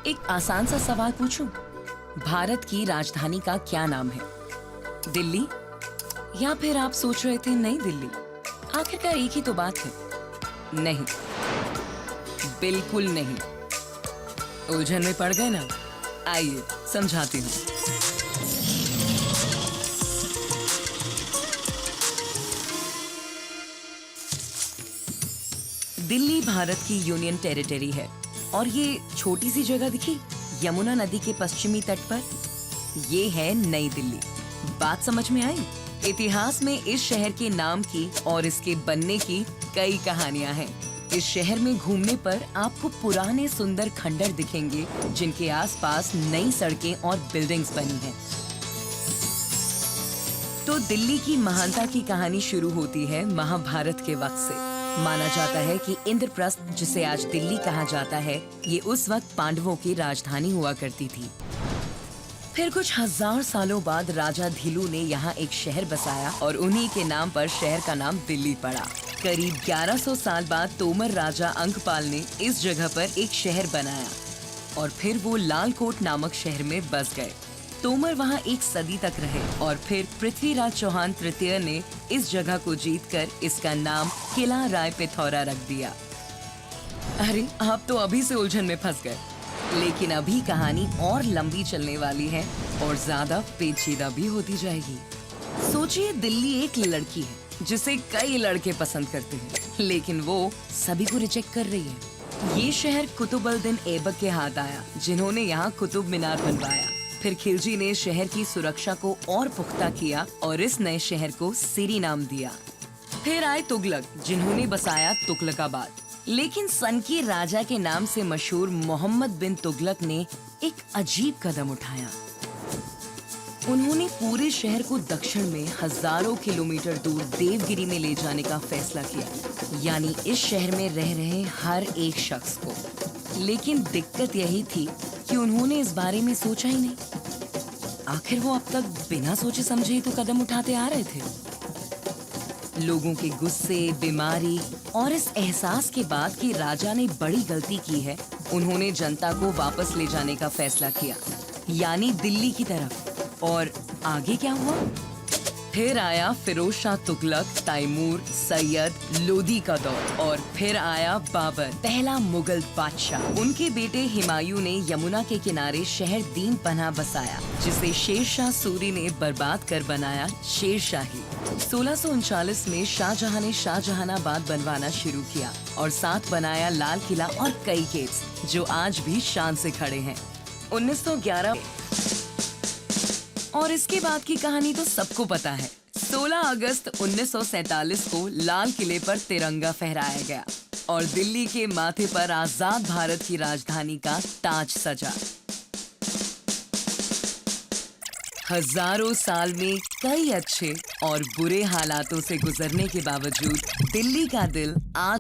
एक आसान सा सवाल पूछूं? भारत की राजधानी का क्या नाम है? दिल्ली? या फिर आप सोच रहे थे नई दिल्ली? आखिरकार एक ही तो बात है। नहीं, बिल्कुल नहीं। उलझन में पड़ गए ना? आइए समझाती हूँ। दिल्ली भारत की यूनियन टेरिटरी है और ये छोटी सी जगह दिखी यमुना नदी के पश्चिमी तट पर, ये है नई दिल्ली। बात समझ में आई? इतिहास में इस शहर के नाम की और इसके बनने की कई कहानियां हैं। इस शहर में घूमने पर आपको पुराने सुंदर खंडर दिखेंगे जिनके आसपास नई सड़कें और बिल्डिंग्स बनी हैं। तो दिल्ली की महानता की कहानी शुरू होती है महाभारत के वक्त से। माना जाता है कि इंद्रप्रस्थ, जिसे आज दिल्ली कहा जाता है, ये उस वक्त पांडवों की राजधानी हुआ करती थी। फिर कुछ हजार सालों बाद राजा धीलू ने यहाँ एक शहर बसाया और उन्हीं के नाम पर शहर का नाम दिल्ली पड़ा। करीब 1100 साल बाद तोमर राजा अंकपाल ने इस जगह पर एक शहर बनाया और फिर वो लालकोट नामक शहर में बस गए। तोमर वहाँ एक सदी तक रहे और फिर पृथ्वीराज चौहान तृतीय ने इस जगह को जीतकर इसका नाम किला राय पिथौरा रख दिया। अरे, आप तो अभी से उलझन में फंस गए, लेकिन अभी कहानी और लंबी चलने वाली है और ज्यादा पेचीदा भी होती जाएगी। सोचिए, दिल्ली एक लड़की है जिसे कई लड़के पसंद करते हैं, लेकिन वो सभी को रिजेक्ट कर रही है। ये शहर कुतुबुद्दीन ऐबक के हाथ आया, जिन्होंने यहाँ कुतुब मीनार बनवाया। फिर खिलजी ने शहर की सुरक्षा को और पुख्ता किया और इस नए शहर को सिरी नाम दिया। फिर आए तुगलक, जिन्होंने बसाया तुगलकाबाद। लेकिन सन के राजा के नाम से मशहूर मोहम्मद बिन तुगलक ने एक अजीब कदम उठाया। उन्होंने पूरे शहर को दक्षिण में हजारों किलोमीटर दूर देवगिरी में ले जाने का फैसला किया, यानी इस शहर में रह रहे हर एक शख्स को। लेकिन दिक्कत यही थी कि उन्होंने इस बारे में सोचा ही नहीं। आखिर वो अब तक बिना सोचे समझे ही तो कदम उठाते आ रहे थे। लोगों के गुस्से, बीमारी और इस एहसास के बाद कि राजा ने बड़ी गलती की है, उन्होंने जनता को वापस ले जाने का फैसला किया, यानी दिल्ली की तरफ। और आगे क्या हुआ? फिर आया फिरोज शाह तुगलक, तैमूर, सैयद, लोदी का दौर और फिर आया बाबर, पहला मुगल बादशाह। उनके बेटे हुमायूं ने यमुना के किनारे शहर दीन पनाह बसाया, जिसे शेरशाह सूरी ने बर्बाद कर बनाया शेरशाही। 1639 में शाहजहां ने शाहजहानाबाद बनवाना शुरू किया और साथ बनाया लाल किला और कई गेट्स, जो आज भी शान से खड़े हैं। 1911 और इसके बाद की कहानी तो सबको पता है। 16 अगस्त 1947 को लाल किले पर तिरंगा फहराया गया और दिल्ली के माथे पर आजाद भारत की राजधानी का ताज सजा। हजारों साल में कई अच्छे और बुरे हालातों से गुजरने के बावजूद दिल्ली का दिल आज